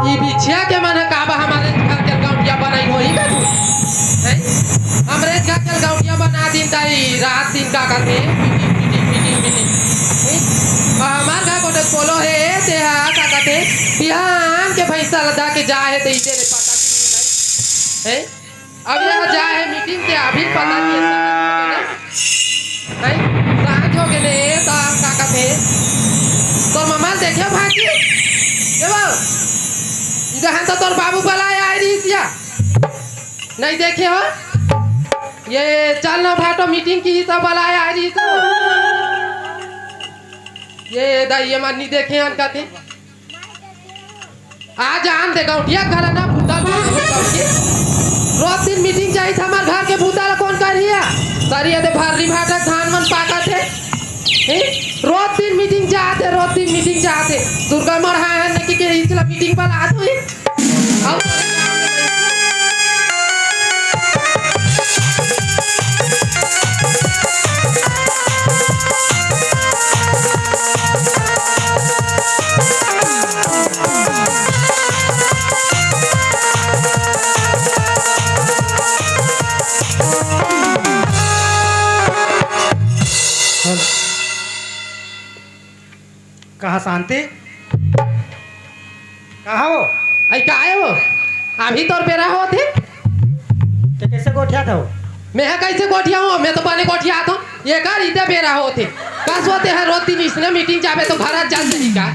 ये बिछिया के मन काबा हमारे घर के गांठिया बनाई होई का तू हैं हमरे घर के गांठिया बना दिन ताई रात दिन का करते मीटिंग हमार घर को बोलो है ते का कहते बिहान के पैसा लदा के जाए ते इधर पता है अब यह जाए मीटिंग के अभी पता नहीं है रात हो गए तो का कहते तो मामा देखियो भागी देवो इधर तो तोर बाबू बुलाया आई रही क्या नहीं देखे हो ये चल ना भाटो मीटिंग की सब बुलाया आई रही तो ये दाइये मानी देखे अन कहते आज आन दे गाउटिया घर ना भूता रोज दिन मीटिंग चाहिए था हमारे घर के भूता कौन करिया सरिया दे भरली भाटक धान मन पाका थे रोज दिन मीटिंग चाहते दुर्गा मरहा है न कि इसला मीटिंग पर आ तो कहाँ शांति कहाँ हो आई का आए हो अभी तोर बेरा हो थे तो कैसे गोठिया था वो मैं कैसे गोठिया हूँ मैं तो बने गोठिया था ये घर इधर बेरा हो थे कस होते हैं रोज दिन इसने मीटिंग जावे तो घर जल का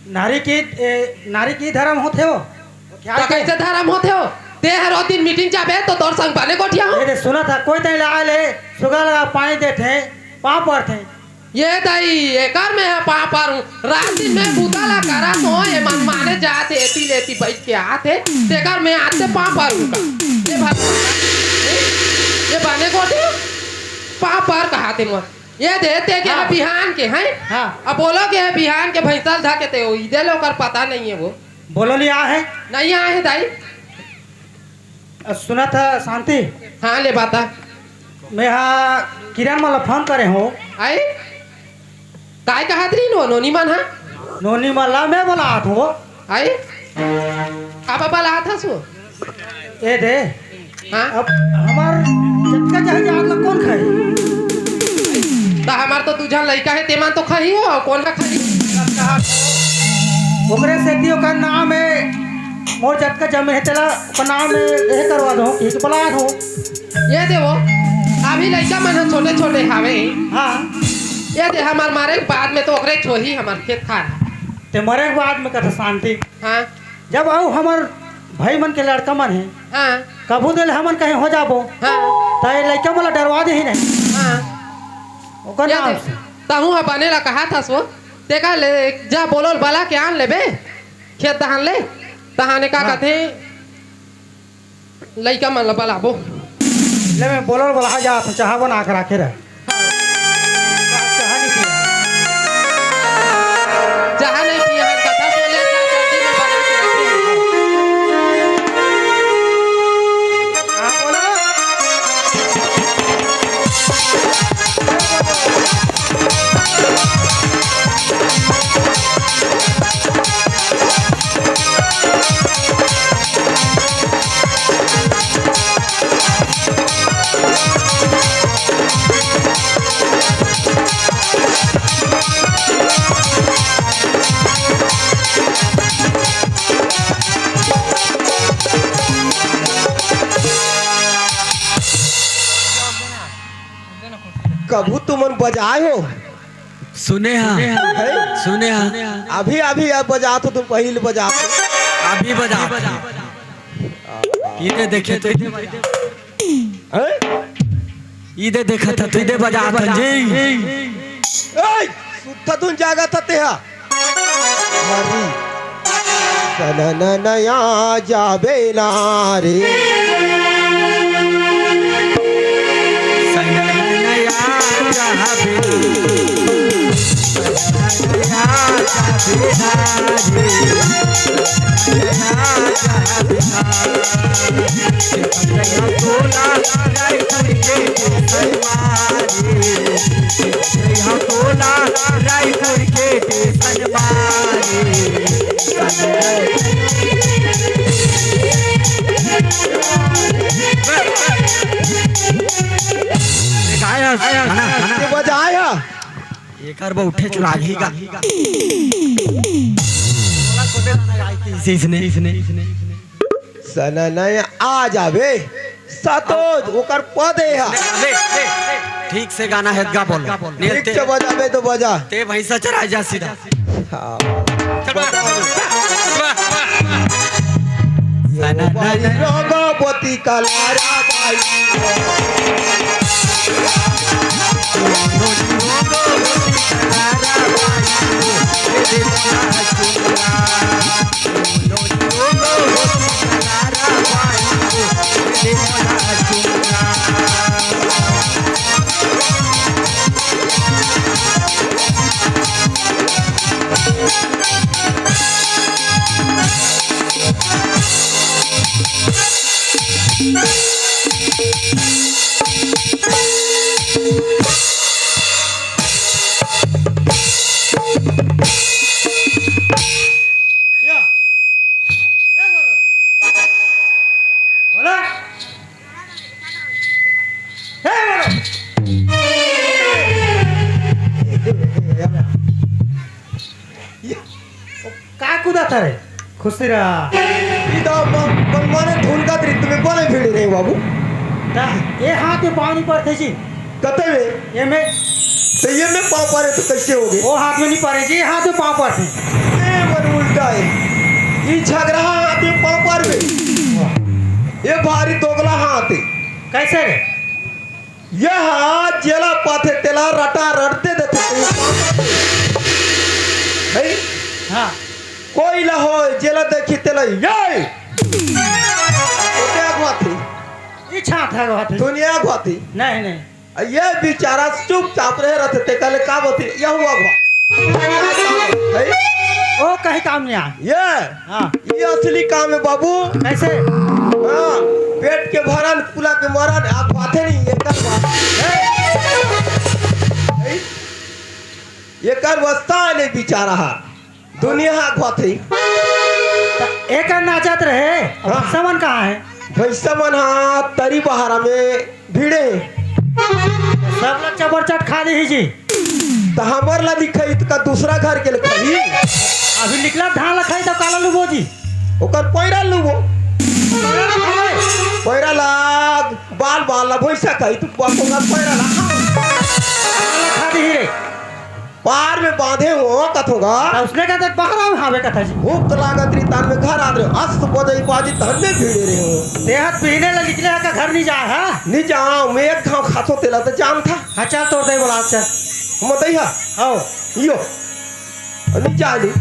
नारी की धर्म होते हो तो कैसे धर्म होते हो ते है रोज दिन मीटिंग जावे तो तोर संग बने गोठिया हूँ ये सुना था कोई तय लगा ले सुगर लगा पानी देते पाँव पर थे ये दाई एकर में है पा पर रात दिन में बुताला करा तो ये मन माने जाते एती लेती बैठ के आते तेकर में आते पा पर ये बने कोटे पा पर कहते मोर ये देते के हाँ। बिहान के हैं हाँ। अब बोलो के है बिहान के भैंसल धके ते हो इधर लोकर पता नहीं है वो बोलो लिया है नहीं आए है दाई सुना था शांति हाँ ले बाता मैं हाँ किरण माला फोन करे हो आई काय कहा थी नोनी मन हा नोनी माला मैं बोला हो आई अब बोला था सो ए दे हाँ अब हमार जटका चाहे जान ला कौन खाई ता हमार तो तुझा लड़का है तेमान तो खाई हो कौन का खाई ओकरे से दियो का नाम है मोर जटका जमे है तेला का नाम है ये करवा दो एक बोला हो ये देवो अभी लड़का मन छोटे छोटे हावे हाँ ये दे हमार मारे के बाद में तो ओकरे छोही हमार खेत खा ते मरे के बाद में कथा शांति हाँ जब आओ हमार भाई मन के लड़का मन है हाँ कबू दिल हमन कहीं हो जाबो हाँ ताई लड़का वाला डरवा दे ही नहीं हाँ ओकर नाम से ताहू हा बनेला कहा था सो देखा ले जा बोलो बाला के आन लेबे खेत दहान ले तहाने का हाँ। कहते लड़का मन ला बलाबो ले मैं बोलो बोला जा चाह बना कर रखे रहे जहाँ नहीं पिया है कथा बोले जा जल्दी में बना के रखी हाँ बोलो कबू तुमन बजाए हो सुने अभी अभी बजा तो तुम पहले बजा अभी बजा इधर देखे तो इधर देखा था तुझे बजा था जी सुत्ता तुम जागा था तेहा हरी सनन नया जाबे नारे रायपुर के एकर बा उठे चुरागी का इसने सननय आ जाबे सतोज ओकर पद है ठीक से गाना है गा बोल ठीक से बजाबे तो बजा ते भैंसा चरा जा सीधा हाँ। रघुपति कलारा बाई बोलो हे बोलो काय कूदा था रे खुशी रहा माने धुन का दृत्य में बोले भिड़ रहे बाबू ता ये हाथ में पानी पड़ते जी कते में ये में तो ये में पाँव पारे तो कैसे हो गए वो हाथ में नहीं पड़े जी ये हाथ में पाँव पड़ते ये मन उल्टा है ये झगड़ा हाथ में पाँव पार में ये भारी दोगला हाथ है कैसे रे ये हाथ जेला पाथे तेला रटा रटते देते है हाँ कोई ला हो जेला देखी तेला ये घाती इच्छा था बात दुनिया घाती नहीं नहीं ये बेचारा चुपचाप रह रहे थे कल का बती यह हुआ है वो कहीं काम नहीं आया ये हाँ ये असली काम है बाबू कैसे हाँ पेट के भरन पुला के मरन आप बातें नहीं ये कर बात है ये कर वस्ता नहीं बेचारा दुनिया घाती एक नाचत रहे हाँ। समन कहाँ है भैसा मन हाँ तरी बहारा में भिड़े सब लोग चबरचट खा ली जी तो हमार ला दिखाई तो का दूसरा घर के लिखाई अभी निकला धान लखाई तो काला लुबो जी ओकर पैरा लुबो पैरा लाग बाल बाल ला भैसा कही तू बापो का पैरा ला खा दी रे पार में बांधे हो कथोगा उसने कहते बाहर हावे कथा जी भूख लागत री तान में घर आ रहे अस्त बजई बाजी तन में भिड़े रहे हो देहात पीने ला निकले का घर नहीं जाए है नहीं जाओ मैं एक घाव खातो तेला तो जान था हाँ चल तोड़ दे बोला चल हम दैहा आओ यो नहीं जाली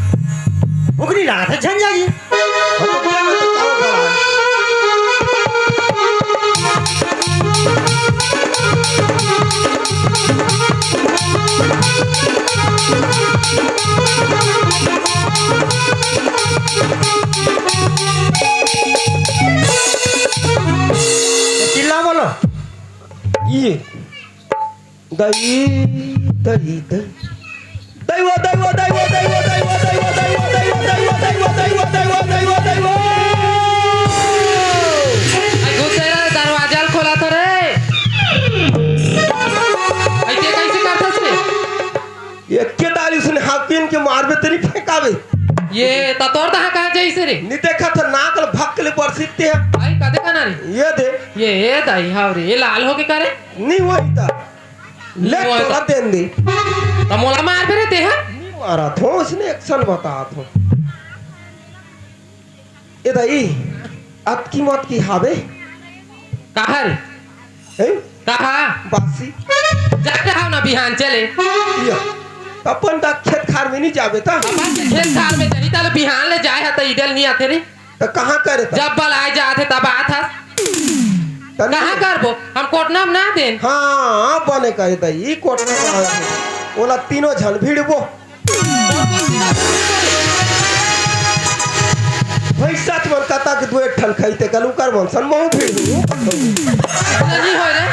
उगनी लगा था झंझा जी चिल्ला बोलो ये दई दई दई दैवा दैवा दैवा दैवा दैवा दैवा दैवा दैवा दैवा दैवा दैवा दैवा दैवा दैवा घुसेरा दरवाजा खोला था रे ऐसे कैसे करता से ये के डाली उसने हाकिन के मारबे तरी फेंकावे ये ततोर दहा कहाँ जाइसे रे नहीं देखा था नाकल भक्कले बरसीते हैं भाई का देखा ना रे ये दे ये दाई हाव रे ये लाल हो के करे नहीं वही था ले नहीं हुआ तोला था। देन दे तो मोला मार भी रहते हैं नहीं मारा था उसने एक्शन बता था ये दाई अत की मत की हावे कहा रे हैं कहा बासी जाते हाव ना बिहान चले ये अपन दा खेत खार में नहीं जावे था अपन के खेत खार में जही ताले बिहान ले जाए है तो इडल नहीं आते रे तो कहाँ करे था जब बल आए जाते तब आत हस कहाँ करबो हम कोटना में ना देन हाँ बने करे था ये कोटना ओला तीनों झन भिड़बो भाई सच मन कता के दुए ठन खाइते कलू कर मन सन महू भिड़बो नहीं हो रे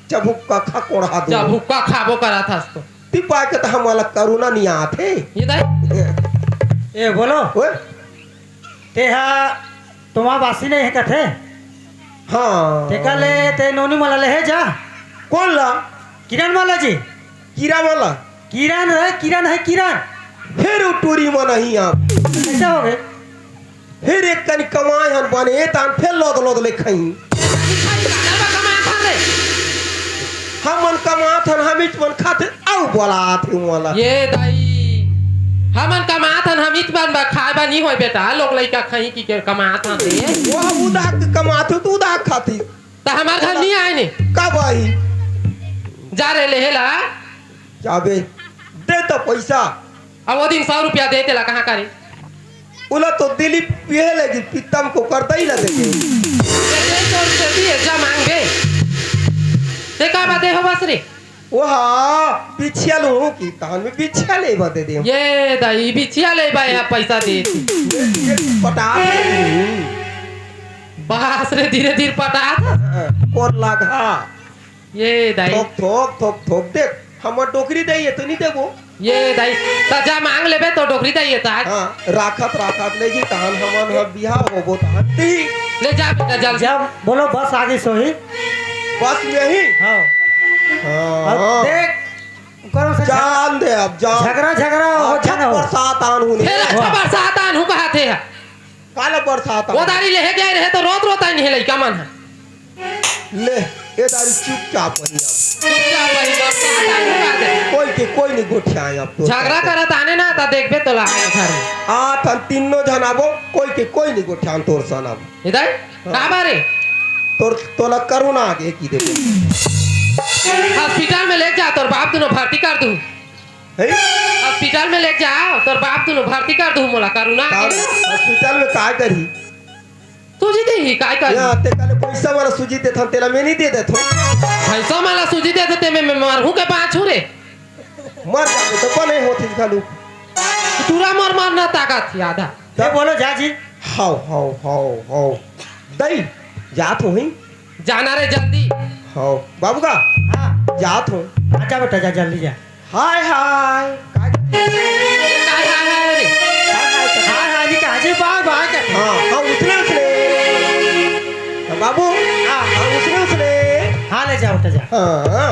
चबुक्का खा कोड़ा दो जब हुक्का खाबो करा था तो ती पाए के तो हम वाला करुणा नहीं आते ये दाई ए बोलो ओए ते हा तुम्हारा बासी नहीं है कथे हाँ ते कल ते नोनी मला ले जा कौन ला किरण वाला जी कीड़ा वाला किरण है किरण है किरण। फिर उ टूरी में नहीं आप कैसा हो गए? फिर एक कनी कमाए हन बने तान फिर लोद लोद ले खई हमन कमात हन हमिच मन खाते आउ बोला थे वाला ये दाई हमन कमात हन हम इतबान बा खाए बा नहीं होय बेटा लोग लइका खई की के कमात हन रे वो हम उदा के कमात तू उदा खाती त हमार घर नहीं आए ने कब आई जा रे लेला जाबे दे तो पैसा अब वो दिन 100 रुपया दे तेला कहां करे उला तो दिली पिए लगी पितम को करता ही ना देखे दे तो से दिए जा मांगे ते का बात हो बस रे वहा बिछिया लो की तान में बिछिया ले बते दे ये दाई बिछिया ले बा यहाँ पैसा दे पटा बस रे धीरे धीरे पटा कोर लागा ये दाई थोक थोक थोक थोक दे हमर टोकरी दे ये तो नहीं देबो ये दाई सजा मांग लेबे तो डोकरी दाई ता हां राखत लेगी तान हमन ह बियाह होबो तान ती ले जा बेटा जल्दी जब बोलो बस आगे सोही। बस यही हाँ हां अब देख करो से जान दे अब जान झगड़ा हो जाना हो। बरसात आन हुने फिर अच्छा बरसात आन हूं कहा थे काला बरसात वो दारी ले गए रहे तो रोत रोता नहीं है लइका मन है ले ये दारी चुपचाप वही अब चुपचाप वही बरसात आन हूं कहा थे कोई नहीं गोठिया अब तो झगड़ा करत आने ना ता देखबे तो लागे घर आ तन तीनों जनाबो कोई नहीं गोठिया तोर सनब इधर का बारे तोर तोला करुणा आगे की दे हॉस्पिटल में ले जा तोर बाप दोनों भर्ती कर दूं है हॉस्पिटल में ले जाओ तोर बाप दोनों भर्ती कर दूं मोला करुणा हॉस्पिटल में काय करी सूजी दे ही काय कर या ते काले पैसा वाला सूजी दे थन तेला में नहीं दे देथो पैसा माला सूजी दे देते मैं मारू के पांच रे मर जाबे तो कोने होती खालू तुरा मर ना ताकत यादा ये बोलो जाजी हाउ दई जात हो ही जाना रे जल्दी हाउ बाबू का हाँ जात हो आजा बेटा जा जल्दी जा। हाय काय हाय रे हाँ हाँ जी काजी बाग के हाँ उसने बाबू हाँ उसने हाँ ले जा बेटा जा। हाँ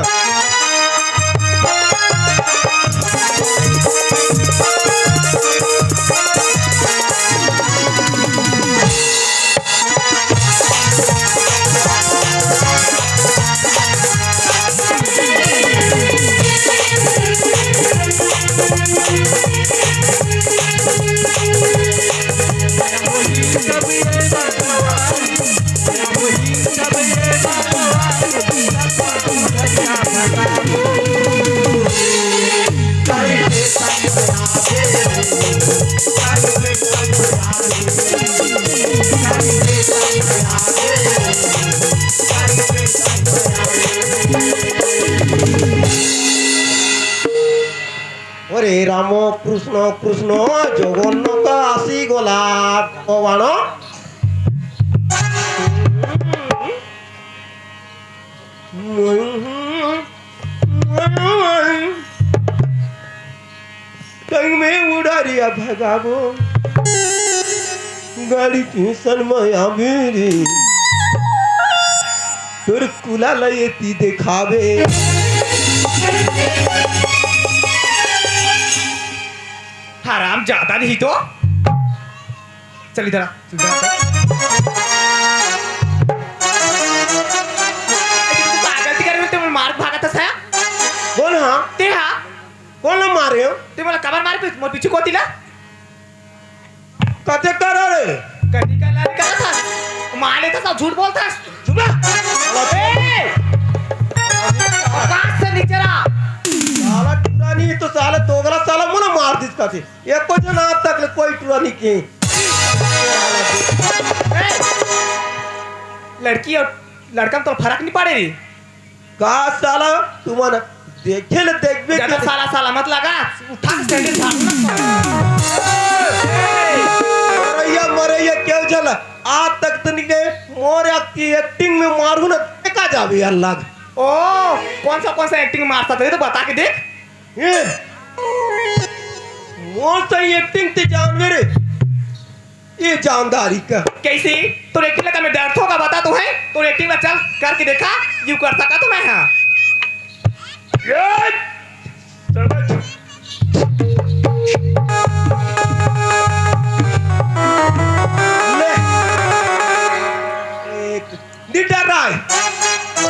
ওরে রাম কৃষ্ণ কৃষ্ণ জগন্নাথ আসি গলা ভগবান टंग में उड़ारिया भगाबो गाड़ी ट्यूशन में आमेरी तोर कुला लयती देखावे हराम ज्यादा नहीं तो चल इधर पागल कर ते मार भागत है बोल हाँ ते हा कौन मारे हो ते मला कबर मार मोर पीछे को तिला कते कर रे कधी का लारी करत था माले था झूठ बोलता चुप ए आकाश से नीचे रहा साला टुरानी तो साला तोगला साला मुना मार दिस का से एक को जना अब तक कोई टुरानी के लड़की और लड़का में तो फर्क नहीं पड़े री का साला तुमने देखे ले देखबे ज्यादा साला साला मत लगा उठा के सैंडल भागना मरैया क्यों चला आज तक तो नहीं गए मोर की एक्टिंग में मारू ना देखा जावे अल्लाह ओ कौन सा एक्टिंग मारता था ये तो बता के देख ये मोर सही एक्टिंग ते जानवर ये जानदारी का कैसी तो एक्टिंग लगा मैं डर होगा बता तो है तो एक्टिंग में चल करके देखा यू कर सका तो मैं हाँ चल बैठ। ले एक नहीं डर रहा है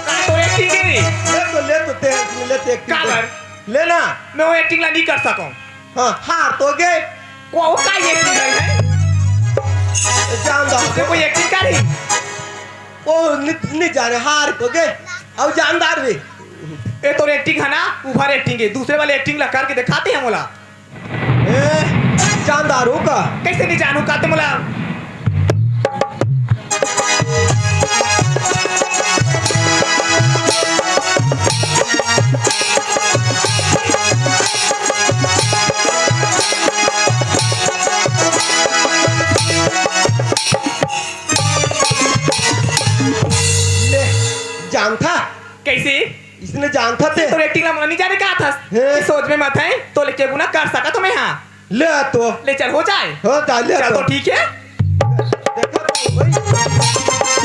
काय तो एक्टिंग है रे ले तो एक का बर लेना मैं वो एक्टिंग ला नहीं कर सकूं हाँ हार तो गए वो का एक्टिंग है जानदार तो कोई एक्टिंग करी वो नहीं जाने हार तो गए अब जानदार भी ए तो एक्टिंग है ना उभर एक्टिंग है दूसरे वाले एक्टिंग ला करके दिखाते हैं मोला जानदार हो का कैसे नहीं जानू का मोला ले जान था कैसे इसने जान था ते तो एक्टिंग ला मोला नहीं जाने कहा था हे। सोच में मत है तो लेके गुना कर सका तो मैं हाँ ले तो ले चल हो जाए हो ले चल तो तो ठीक है देखा तो भाई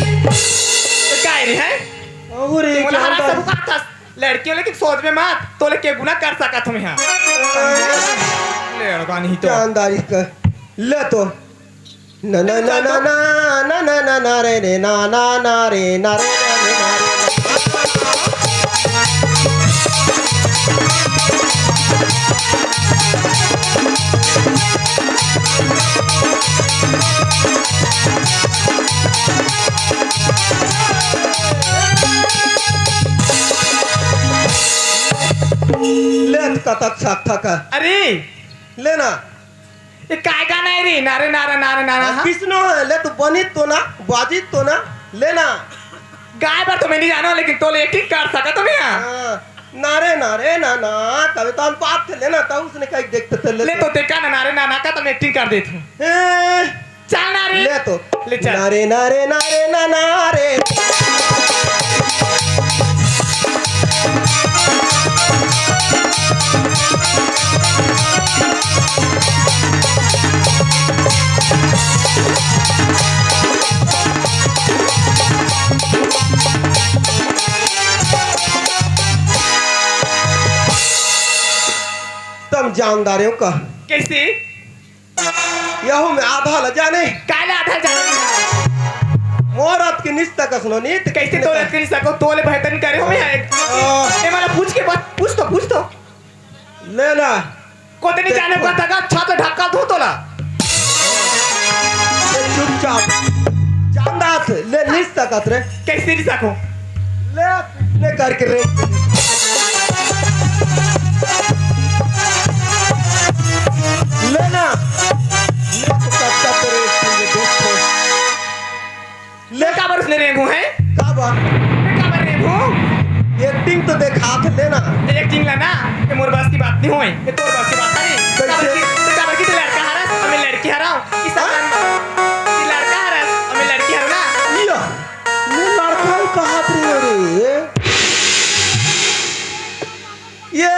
क्या रे है और एक मोला हरा जानदार सब कहा था लड़कियों लेकिन सोच में मत तो लेके गुना कर सका तुम यहाँ लड़का नहीं तो जानदारी का ले तो ना ना ना ना ना ना ना ना ना रे रे ना ना ना रे ना रे ना रे ना रे ले कतक छक थका अरे लेना ये काय गाना है रे नारे नारा नारे नारा हाँ? किसनो है ले तो बनित तो ना बाजित तो ना लेना गाय पर तो मैं नहीं जाना लेकिन तो एक्टिंग कर सका तुम यहाँ हाँ, नारे नारे ना ना कभी तो हम पाप थे लेना था उसने कहीं देखते थे ले तो देखा ना नारे नाना का तो मैं एक्टिंग कर देती हूँ ए, चल नारे ले तो ले चल नारे नारे नारे ना नारे तुम जानदार हो का कैसे यहो में आधा ल जाने काला आधा जाना मोरत के निस्ता कसनो नहीं तो कैसे तो लग नहीं सको तो ले बेहतर करे हो मैं ये वाला पूछ के बात पूछ तो लेना को तो नहीं जाने को तक छात ढक्का धो तोला चुपचाप जानदार ले निस्ता कसरे कैसे नहीं सको ले करके रे लेना ले तो कच्चा तेरे इसके देखो ले का बरस ले रेगू है का बा ले का बर रेगू एक्टिंग तो देखा थे लेना एक्टिंग ला ना ये मोर बस की बात नहीं होई ये तोर बस की बात नहीं कैसे? का बर की तो लड़का हरस हमें लड़की हराओ इस ये लड़का हरस हमें लड़की हराओ ना लिया मैं लड़का ही कहा रे ये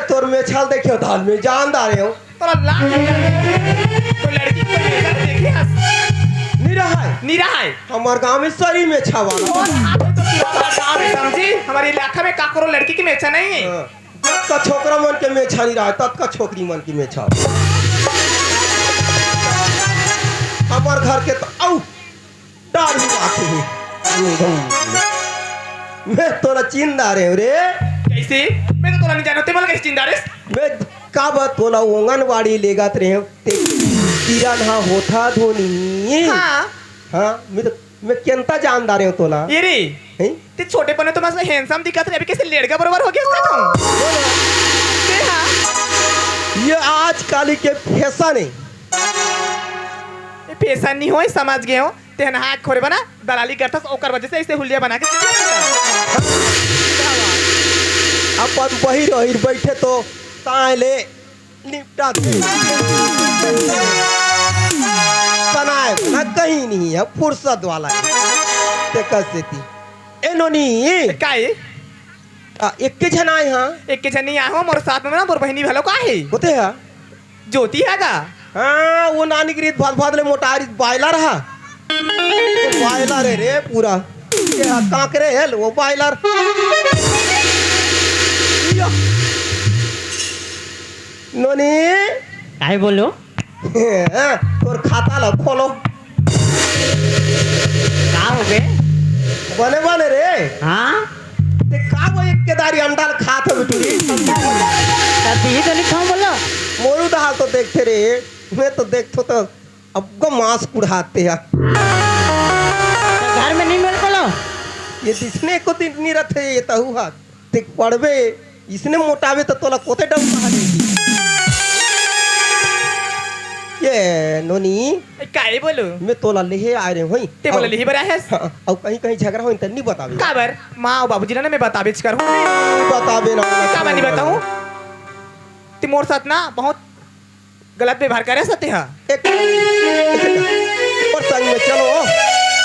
तोर में छाल देखियो धाल में जानदार हो तो लाख तो लड़की को लेकर देखे हंस नहीं रहा है नहीं रहा है हमार गांव में सरी में छावाला और आते तो हमारा गांव में समझी हमारे इलाका में काकरो लड़की की मेचा नहीं है हाँ, तत का छोकरा मन के में छा नहीं रहा है तत का छोकरी मन की में छा हमार घर के तो औ डार ही आते हैं मैं तोरा चिंदा रे रे कैसे मैं तो तोला नहीं जानते बोल कैसे चिंता रे मैं का बात तोला आंगनवाड़ी लेगात रहे ते तीरा ना होता धोनी हाँ हाँ मैं केंता जानदार हूँ तोला ये रे हैं ते छोटे पने तो मस्त हैंडसम दिखत रहे अभी कैसे लड़का बराबर हो गया उसका तुम ते हाँ ये आज काली के फैशन है ये फैशन नहीं होए समझ गए हो ते हाथ खोरे बना दलाली करता ओकर वजह से ऐसे हुलिया बना के अपन बही रही बैठे तो ताले निपटा दे तनाव ना कहीं नहीं है फुर्सत वाला है ते कैसे थी ए नोनी काहे एक के जन आए हाँ एक के जनी आहो मोर साथ में ना मोर बहनी भलो काहे होते हैं ज्योति है का हाँ वो नानी की रीत भाद ले मोटारी बायला रहा बायला रे पूरा ये कांकरे है वो बायलर नोनी काहे बोलो तोर खाता ला खोलो का हो गए बने बने रे हाँ ते का वो एक केदारी अंडा खात हो बिटुरी तब ये तो लिखा बोलो मोरू दाल तो देखते रे मैं तो देखतो तो अब को मांस कुढ़ाते हैं घर में नहीं मिल बोलो ये दिसने को दिन नहीं रहते ये तो हुआ ते पड़वे इसने मोटावे तो तोला कोते डम कहा देगी ये नोनी काहे बोलो मैं तोला लेहे आ रहे हई ते बोले लिही बरा है अब कहीं कहीं झगड़ा हो तो नहीं बतावे काबर माँ और बाबूजी ने मैं बताबेच करूँ बतावे ना का नहीं बताऊँ ते मोर साथ ना बहुत गलत व्यवहार करे सते हा एक और संग में चलो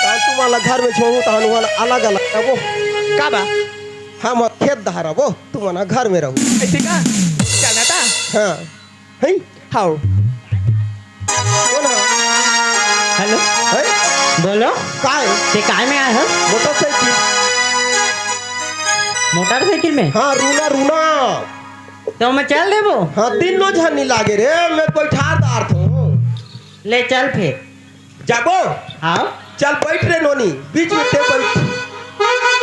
तान वाला घर में छोड़ू तान वाला अलग अलग रहो का बा हम खेत दहारा वो तुम ना घर में रहो ऐसे का चलना था हाँ है हाउ कौन है हेलो है बोलो काय ते काय में आए हो मोटरसाइकिल मोटरसाइकिल में हाँ रूना रूना तो मैं चल देबो हाँ तीनों झन्नी लागे रे मैं बैठा दार थो ले चल फिर जागो आओ चल बैठ रे नोनी बीच में ते बैठ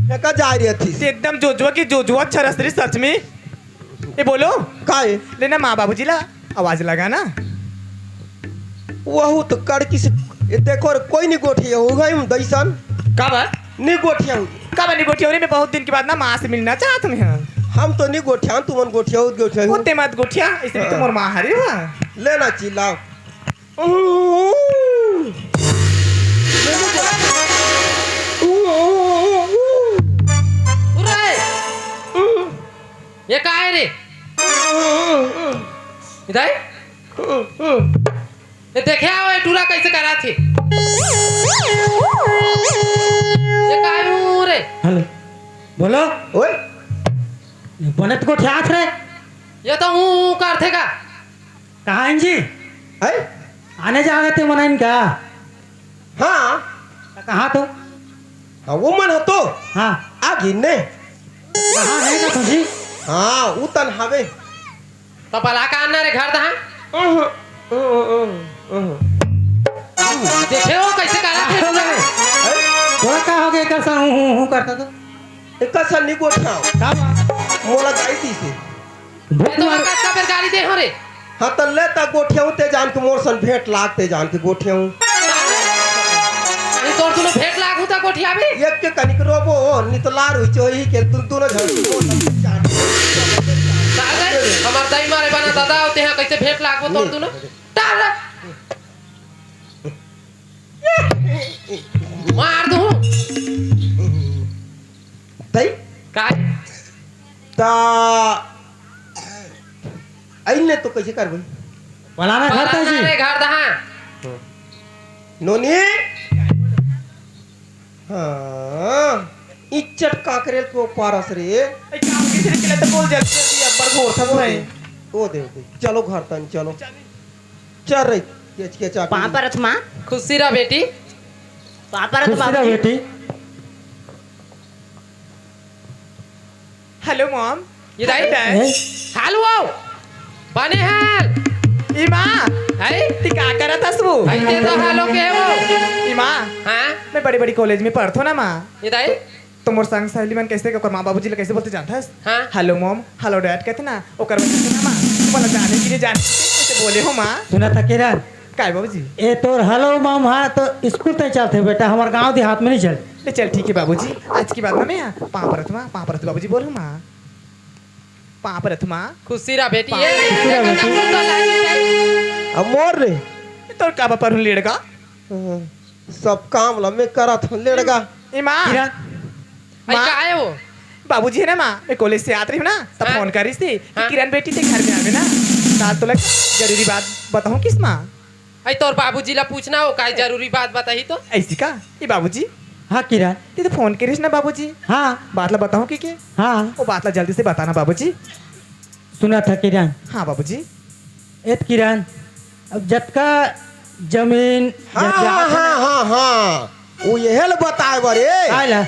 फेंका जा रही थी ते एकदम जोजुआ की जोजुआ छरस रही सच में ये बोलो काय लेना माँ बाबूजी ला आवाज लगा ना वहू तो कर किस देखो रे, कोई नहीं गोठिया हो गई हम दैसन का बा नहीं गोठिया का बनी गोठिया मैं बहुत दिन के बाद ना माँ से मिलना चाहता हूँ हम तो नहीं गोठिया तुमन गोठिया गोठिया होते मत गोठिया ऐसे तो मोर माँ हरी हुआ लेना चिल्लाओ उरे ये का है रे इधर ये देखे आओ ये टूरा कैसे करा थी ये का है रे हेलो बोलो ओए बनत को ठियात रे ये तो हूँ कर थे का कहाँ हैं जी है आने जाओगे ते मनाइन का हाँ कहाँ तो हाँ वो मन हो तो हाँ आगे ने कहाँ है का खुशी हाँ उतन हवे तो भला का अन्ना रे घर दहा देखे हो कैसे करा थे टूरा थोड़ा का हो गया कैसा हूँ करता तो एक सन नहीं गोठिया का बा मोला गाई थी से ये तो आकाश का फिर गाड़ी दे हो रे हाँ तो ले तक गोठिया ते जान के मोर सन भेंट लागते जान के गोठिया ये तो तुम भेंट लाग होता कोठिया भी एक के कनिक रोबो नितलार हुई चोही के तुम दोनों झड़ साले हमार दाई मारे बना दादा होते हैं कैसे भेंट लाग हो तुम डाल मार दूं तई काय ता आइने तो कैसे करबई बोला मैं घर भला जी रे घर दहा नोनी हाँ इच्चट काकरेल को पारस रे काम किसी ने किला तो बोल जल्दी जल्दी अब्बर घोर था वो ओ दे चलो घर तन चलो चल रे के चाट पापरथ माँ खुशी रह बेटी पापरथ खुशी रह बाबूजी बेटी हेलो मॉम ये दाई हेलो बने हाल ई माँ है ती का करा था सु भाई दे दो हेलो के वो ई माँ हां मैं बड़ी बड़ी कॉलेज में पढ़ता हूँ ना माँ ये दाई तो मोर संग सहेली मन कैसे ओकर माँ बाबूजी ले कैसे बोलते जानथस हाँ। हेलो मॉम हेलो डैड कहते ना ओकर वजह से ना माँ मला जाने के लिए जाने कैसे बोले हो माँ सुना था किरण काय बाबूजी ए तोर हेलो माम हाँ तो स्कूल तक चलते बेटा हमारे गांव देहात में नहीं चल ले चल ठीक है बाबूजी आज की बात ना मैं पाँव परत बाबूजी बोलो माँ पाँव परत माँ खुशी रहा बेटी ये खुशी रहा बेटी। सुंदर लागी अब मोर रे तो का पर लेड़गा सब काम ला मैं करत हूँ लेड़गा ए माँ किरण भाई का है वो बाबूजी है ना माँ मैं कॉलेज से आत रही हूँ ना तब हाँ। फोन कर रही थी कि हाँ। किरण बेटी से घर में आवे ना साथ तो लग जरूरी बात बताऊँ किस माँ आई तोर बाबूजी ला पूछना हो का जरूरी बात बताही तो ऐसी का ये बाबूजी हाँ किरण ते तो फोन करिस ना बाबूजी हाँ बात ला बताऊँ कि के हाँ वो बात ला जल्दी से बताना बाबूजी सुना था किरण हाँ बाबूजी एत किरण अब जतका जमीन हाँ हाँ हाँ हाँ हाँ वो यही ल बताए बरे आयला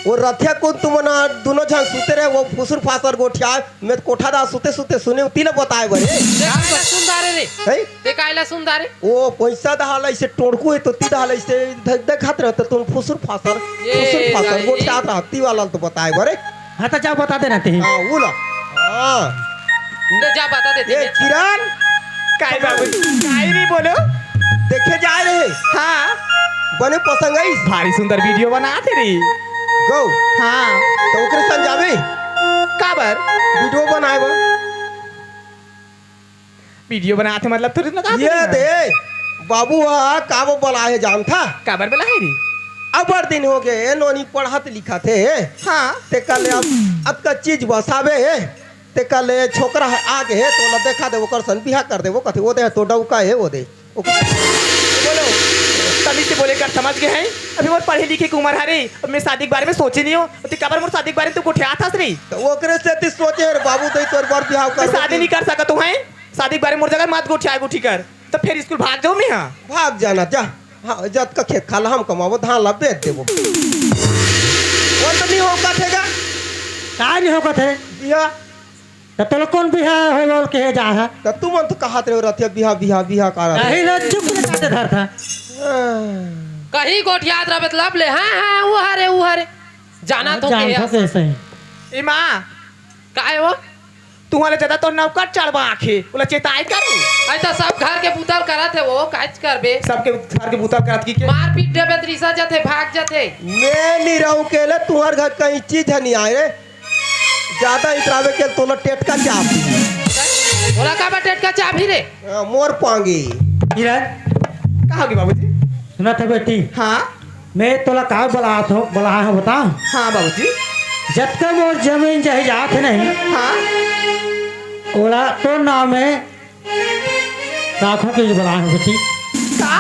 वो रथिया को तुम ना दोनों जन सुते रहे वो फुसुर फासर गोठिया मैं कोठा दा सुते सुते सुने तिले बताए बरे देखाइला सुंदर रे है देखाइला सुंदर वो पैसा दहाल ऐसे टोड़कू है तो ती दहाल ऐसे देखत रहते तुम फुसुर फासर ये गोठिया रहती वाला तो बताए बरे हाँ तो जा बता देना ते हाँ वो ला हाँ ले जा बता देते ये किरण काय बाबूजी काय नहीं बोलो देखे जा रहे हाँ बने पसंद आई भारी सुंदर वीडियो बनाते रही गो हाँ तो ओकरे संग जावे काबर वीडियो बनाए बा वीडियो बनाते मतलब थोड़ी ना ये दे बाबू का वो बोला है जान था काबर बोला है री अबर दिन हो गए नोनी पढ़त लिखा थे हाँ ते कल अब का चीज बसावे है ते कल छोकरा आगे है तो ला देखा दे ओकर सन बिहा कर दे वो कथे वो दे तो डौका है वो दे बोलो तभी से बोले कर समझ गए हैं अभी मोर पढ़े लिखे की उम्र है रे अब मैं शादी के बारे में सोचे नहीं हूँ तो काबर मोर शादी के बारे में तुमको उठा था रे तो ओकरे से ती सोचे रे बाबू दे तोर बर बिहा मैं कर शादी नहीं कर सका तू है शादी के बारे में मोर जगह मत गोठिया गोठी कर तो फिर स्कूल भाग जाऊँ मैं हाँ भाग जाना जा हाँ जत का खेत खाला हम कमावो धान ला बेच देबो वो तो नहीं हो कथेगा का नहीं होगा थे बिहा तो लोग कौन बिहा हो बोल के जा है तो तुम तो कहत रहे रथिया बिहा बिहा बिहा कर कहीं ना चुप ले काटे धर था कहीं गोठियात रहा मतलब ले हाँ हाँ वो हरे जाना तो जान के था कैसे ही ए माँ का है वो तुम्हारे ज्यादा तो नौकर चढ़वा आखे बोला चेताई करूँ आई तो सब घर के पुतल करत है वो काज करबे सबके घर के बूता करत की के मार पीट देबे त्रिसा जाते भाग जाते मैं नहीं रहूं केले तुम्हार घर कहीं चीज है नहीं आए रे ज्यादा इतरावे के तो टेटका चाप बोला का बटेट का चाबी रे मोर पांगी किरण कहा होगी बाबूजी सुना था बेटी हाँ मैं तोला का बोला है बता हाँ बाबूजी जतका मोर जमीन चाहे जात है नहीं हाँ ओला तो नाम है राखो के बोला है बेटी का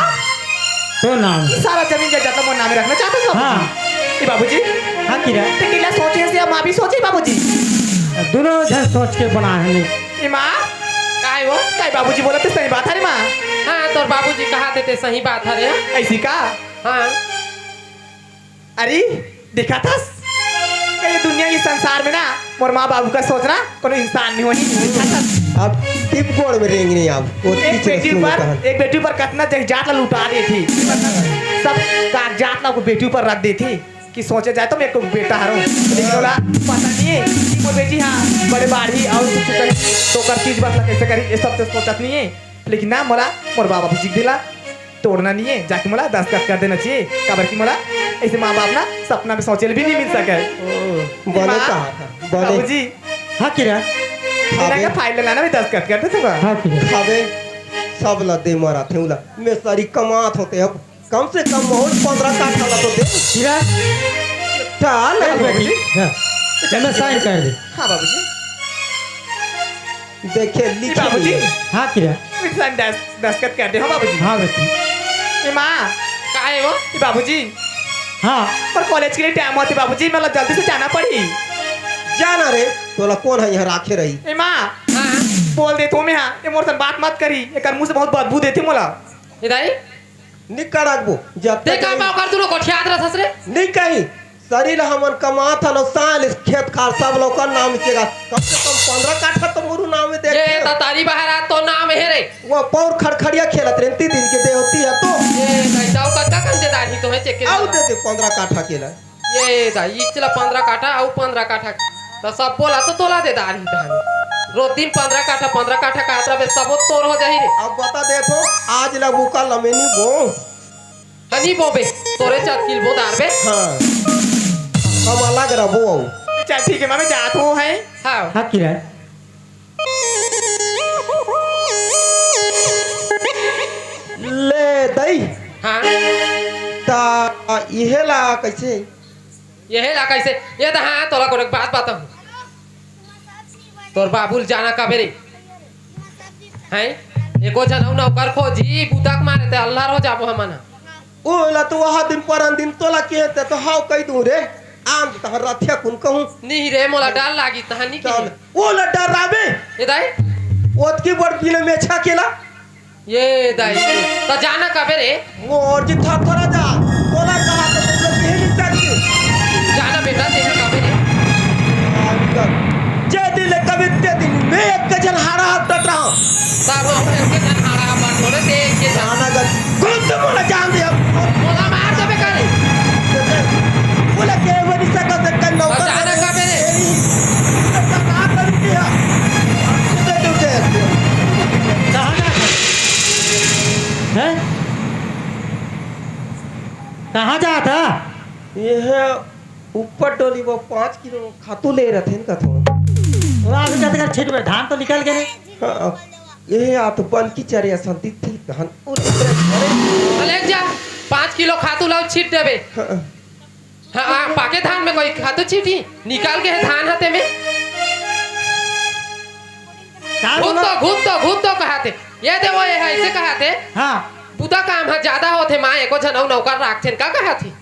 तो नाम सारा जमीन जायदाद मोर नामे रखना चाहते हो हाँ ए बाबूजी हाँ किरण ते किला सोचे से माँ भी सोची बाबूजी दोनों जन सोच के बना है नहीं ए माँ का है वो काय बाबूजी बोला तो सही बात है रे माँ हाँ तोर बाबूजी कहा देते सही बात है रे ऐसी का हाँ अरे देखा था ये दुनिया की संसार में ना मोर माँ बाबू का सोचना कोनो इंसान नहीं होनी देखा था अब टिप गोड़ में रेंग नहीं आप वो एक बेटी पर कितना जगजात ला लुटा दी थी सब कागजात ला को बेटी पर रख दी थी कि सोचे जाए तो मेरे को बेटा हरो लेकिन बोला पता नहीं है कि वो बेटी हाँ बड़े बाढ़ी और कुछ तो कर चीज बस कैसे करी ये सब तो सोचत नहीं है लेकिन ना मोला मोर बाबा भी जीत दिला तोड़ना नहीं है जाके मोला दस्तखत कर देना चाहिए काबर की मोला ऐसे माँ बाप ना सपना में सोचे भी नहीं मिल सके बने कहा था बने बाबूजी हाँ किरण बिना का फाइल लाना भी दस्तखत कर दे तुमको हाँ किरण खावे सब ला दे मारा थे उला मैं सारी कमात होते अब कम से कम बहुत 15 काठा ला तो दे किरण चाल चल बेटी हाँ, मैं साइन कर दे हाँ बाबूजी देखे लिखे बाबूजी हाँ किरण इंसान दस्तखत कर दे हाँ बाबूजी हाँ बेटी ए माँ का है वो ए बाबूजी हाँ पर कॉलेज के लिए टाइम होती बाबूजी मतलब जल्दी से जाना पड़ी जाना रे तोला कौन है यहाँ राखे रही ए माँ हाँ बोल दे तो मैं हाँ ये मोर सन बात मत करी ये मुंह से बहुत बदबू देती मोला इधर निकल रखबो जब ते का मां कर दूनो गोठियात रहा ससरे नहीं कहीं शरीर हमन कमा था लो साल इस खेत खार सब लोग का नाम लिखेगा कम से कम 15 काठा तो मोरू नाम में ये देख तारी बहरा तो नाम है रे वो पौर खड़खड़िया खेलत रहती दिन के दे होती है तो ये कैसा का कंजे दाढ़ी तो है चेक के आओ दे दे 15 काठा केला ये दाई चला 15 काठा और 15 काठा तो सब बोला तो तोला दे दारी धान रोज दिन 15 काठा कातरा बे सब तोर हो जाही रे अब बता दे तो आज ला बुका लमेनी बो हनी बोबे तोरे चार किल बो दार बे हाँ हम अलग रहो चल ठीक है मैं जात हूँ है हाँ हाँ किरण ले दई हाँ ता इहे ला कैसे ये है ला कैसे ये तो हाँ तोला को एक बात बताऊँ तोर बाबुल जाना कबे रे हैं एको जनौ नौकर खोजी बुतक मारे ते अल्लाह रो जाबो हमन ओ ला तो वहा दिन पर दिन तोला के ते तो हाउ कई दूं रे आम त रथिया कुन कहूं नहीं रे मोला डाल लागी तहनी की चल ओ ला डरावे ये दाई ओत की बड़ किले में छा केला ये दाई तो जाना कबे रे मोर जी था थोड़ा जा तोला कहा तो तुम लोग कह नहीं सकते जाना बेटा तेरे कबे रे जे दिल कविते दिन मैं एक गजन हारा हाथ डट रहा सब हम के जन हाड़ा बात थोड़े से के जाना ग कौन से मोला जान दे अब मोला मार देबे करे बोला के वनी सका से कन नौकर जाना कबे रे कहा कर दिया दे दो दे कहाँ जा हैं कहाँ जा था ये है ऊपर डोली वो 5 किलो खातू ले रहे थे इनका थो वो आगे जाते कर छिट में धान तो निकल गए हाँ, ये आप बन की चरिया संती थी धान ले जा 5 किलो खातू लाओ छीट देबे हाँ पाके धान में कोई खातू छीटी निकाल के है धान हाथे में घूम तो कहते ये दे वो ये है ऐसे कहते हाँ बुदा काम है ज्यादा होते माँ एको जनौ नौकर राखथेन का कहती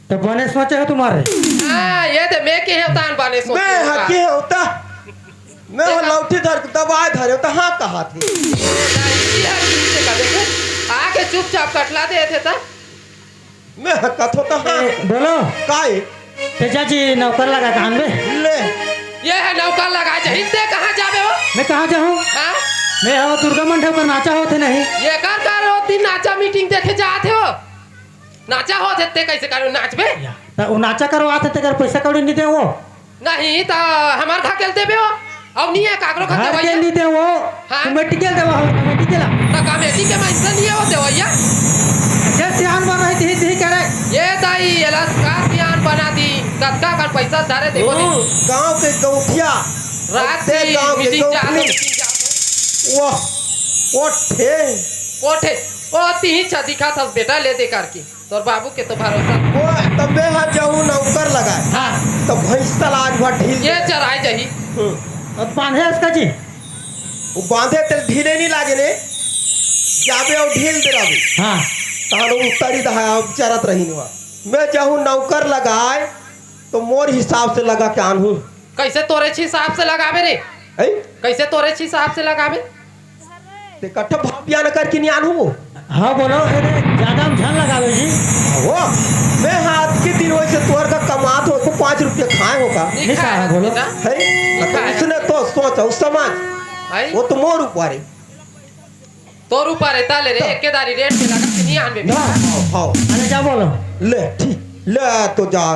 तो बने सोचे हो तुम्हारे हाँ ये दे मैं के है तान बाने सो मैं हके होता मैं वो लौटी धर दबाए धरे होता हाँ कहा थी आके चुपचाप कटला दे थे ता मैं हकत होता हाँ बोलो काहे ते चाची नौकर लगा कान में ले ये है नौकर लगा जा हिंदे कहाँ जाबे हो मैं कहाँ जाऊँ हाँ मैं हो दुर्गा मंडप पर नाचा होते नहीं ये कर रोज दिन नाचा मीटिंग देखे जाते हो नाचा होते ते कैसे करो नाचबे तो वो नाचा करो आते तेकर पैसा कौड़ी नहीं दे वो नहीं तो हमार खा खेलते बे हो अब नहीं है काकरो खा घर के देवैया नहीं दे वो हाँ? कमेटी के देवा हो कमेटी के ला तो कमेटी के माइंसा नहीं है वो देवैया जे ध्यान बन रही थी करे ये दाई एलास का ध्यान बना दी कत्का का पैसा धारे देबो ने गांव के गौठिया रात से की गांव के मीटिंग चालू गौठिया वाह ओठे ओठे ओ तीन छ दिखा था बेटा ले दे करके तोर बाबू के तो भरोसा वो तब मैं हाँ जाऊँ नौकर लगाए हाँ तो भैंस तलाज भर ढील ये चराई जही अब बांधे इसका जी वो बांधे तेल ढीले नहीं लागे ने जाबे और ढील दे रही हाँ तानो उतरी दहा चरत रही हुआ मैं जाऊँ नौकर लगाए तो मोर हिसाब से लगा के आनूँ कैसे तोरे छी हिसाब से लगावे रे है कैसे तोरे छी हिसाब से लगावे ते कट्ठा भापिया न करके नहीं आनूँ हाँ बोलो ज्यादा हम ध्यान लगावे जी वो मैं हाथ के दिन वैसे तोर का कमात हो तो 5 रुपये खाए होगा नहीं खाया है, बोलो। बेटा है तो उसने तो सोचा उस समाज आई वो तो मोर ऊपर है तोर ऊपर है ताले रे एकेदारी रेट पे लगा के नहीं आनबे हाँ हाँ अरे क्या बोलो ले ठीक ले तो जा